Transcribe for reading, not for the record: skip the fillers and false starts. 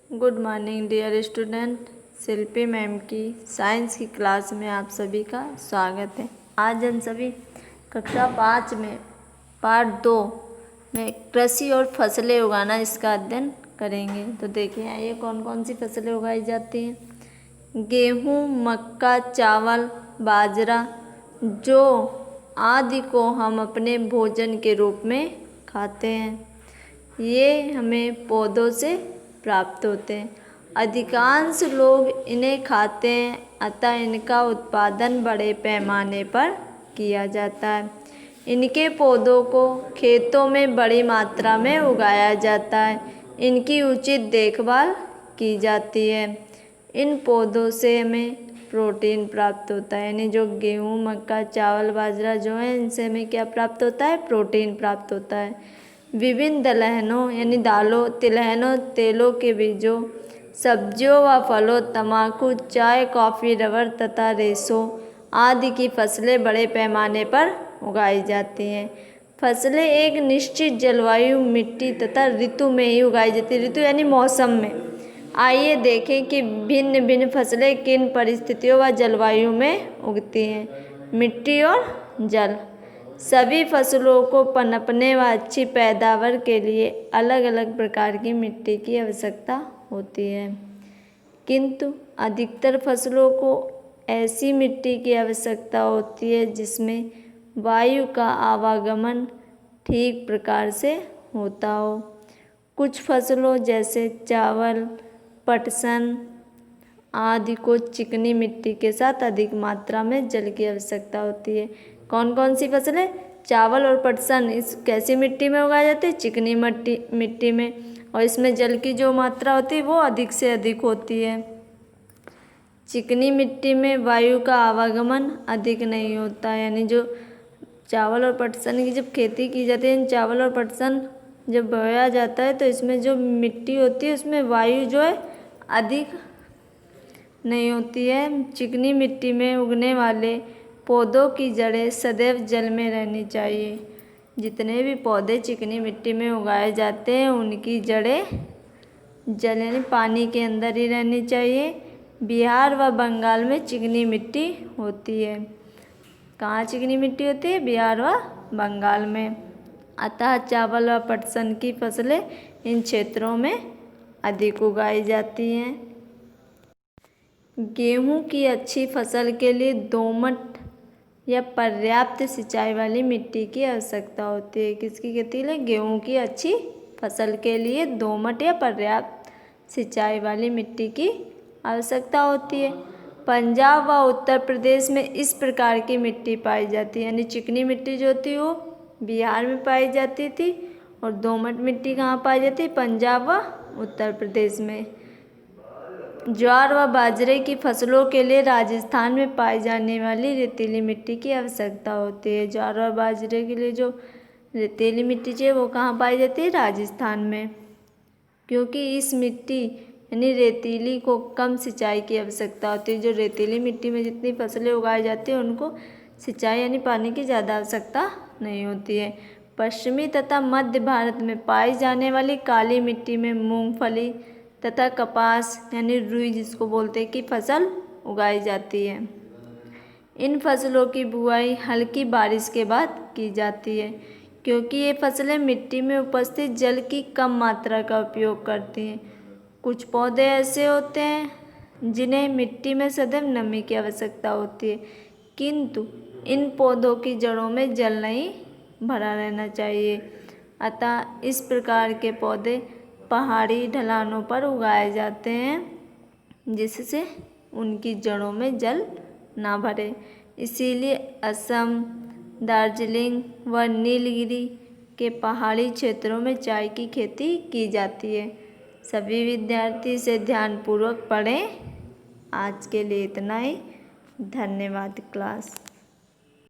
Good morning dear student. Shilpi ma'am की science की class में आप सभी का स्वागत है। आज हम सभी कक्षा 5 में पार्ट 2 में कृषि और फसलें उगाना इसका अध्ययन करेंगे। तो देखिए आइए कौन कौन सी फसलें उगाई जाती हैं। गेहूँ, मक्का, चावल, बाजरा, जौ आदि को हम अपने भोजन के रूप में खाते हैं। ये हमें पौधों से प्राप्त होते हैं। अधिकांश लोग इन्हें खाते हैं, अतः इनका उत्पादन बड़े पैमाने पर किया जाता है। इनके पौधों को खेतों में बड़ी मात्रा में उगाया जाता है। इनकी उचित देखभाल की जाती है। इन पौधों से हमें प्रोटीन प्राप्त होता है, यानी जो गेहूँ, मक्का, चावल, बाजरा जो है इनसे हमें क्या प्राप्त होता है? प्रोटीन प्राप्त होता है। विभिन्न दलहनों यानी दालों, तिलहनों, तेलों के बीजों, सब्जियों व फलों, तंबाकू, चाय, कॉफ़ी, रबर तथा रेशों आदि की फसलें बड़े पैमाने पर उगाई जाती हैं। फसलें एक निश्चित जलवायु, मिट्टी तथा ऋतु में ही उगाई जाती है। ऋतु यानी मौसम में। आइए देखें कि भिन्न भिन्न फसलें किन परिस्थितियों व जलवायु में उगती हैं। मिट्टी और जल। सभी फसलों को पनपने व अच्छी पैदावार के लिए अलग अलग प्रकार की मिट्टी की आवश्यकता होती है, किंतु अधिकतर फसलों को ऐसी मिट्टी की आवश्यकता होती है जिसमें वायु का आवागमन ठीक प्रकार से होता हो। कुछ फसलों जैसे चावल, पटसन आदि को चिकनी मिट्टी के साथ अधिक मात्रा में जल की आवश्यकता होती है। कौन कौन सी फसलें? चावल और पटसन इस कैसी मिट्टी में उगाए जाते हैं? चिकनी मिट्टी में, और इसमें जल की जो मात्रा होती है वो अधिक से अधिक होती है। चिकनी मिट्टी में वायु का आवागमन अधिक नहीं होता है, यानी जो चावल और पटसन की जब खेती की जाती है, चावल और पटसन जब बोया जाता है तो इसमें जो मिट्टी होती है उसमें वायु जो है अधिक नहीं होती है। चिकनी मिट्टी में उगने वाले पौधों की जड़ें सदैव जल में रहनी चाहिए। जितने भी पौधे चिकनी मिट्टी में उगाए जाते हैं उनकी जड़ें जल यानी पानी के अंदर ही रहनी चाहिए। बिहार व बंगाल में चिकनी मिट्टी होती है। कहाँ चिकनी मिट्टी होती है? बिहार व बंगाल में। अतः चावल व पटसन की फसलें इन क्षेत्रों में अधिक उगाई जाती हैं। गेहूं की अच्छी फसल के लिए दोमट या पर्याप्त सिंचाई वाली मिट्टी की आवश्यकता होती है। किसकी खेती है? गेहूं की अच्छी फसल के लिए दोमट या पर्याप्त सिंचाई वाली मिट्टी की आवश्यकता होती है। पंजाब व उत्तर प्रदेश में इस प्रकार की मिट्टी पाई जाती है, यानी चिकनी मिट्टी जो होती है वो बिहार में पाई जाती थी और दोमट मिट्टी कहाँ पाई जाती है? पंजाब व उत्तर प्रदेश में। ज्वार व बाजरे की फसलों के लिए राजस्थान में पाई जाने वाली रेतीली मिट्टी की आवश्यकता होती है। ज्वार और बाजरे के लिए जो रेतीली मिट्टी चाहिए वो कहाँ पाई जाती है? राजस्थान में, क्योंकि इस मिट्टी यानी रेतीली को कम सिंचाई की आवश्यकता होती है। जो रेतीली मिट्टी में जितनी फसलें उगाई जाती हैं उनको सिंचाई यानी पानी की ज़्यादा आवश्यकता नहीं होती है। पश्चिमी तथा मध्य भारत में पाई जाने वाली काली मिट्टी में मूंगफली तथा कपास यानी रुई जिसको बोलते हैं की फसल उगाई जाती है। इन फसलों की बुआई हल्की बारिश के बाद की जाती है, क्योंकि ये फसलें मिट्टी में उपस्थित जल की कम मात्रा का उपयोग करती हैं। कुछ पौधे ऐसे होते हैं जिन्हें मिट्टी में सदैव नमी की आवश्यकता होती है, किंतु इन पौधों की जड़ों में जल नहीं भरा रहना चाहिए। अतः इस प्रकार के पौधे पहाड़ी ढलानों पर उगाए जाते हैं जिससे उनकी जड़ों में जल ना भरे। इसीलिए असम, दार्जिलिंग व नीलगिरी के पहाड़ी क्षेत्रों में चाय की खेती की जाती है। सभी विद्यार्थी इसे ध्यानपूर्वक पढ़ें। आज के लिए इतना ही। धन्यवाद क्लास।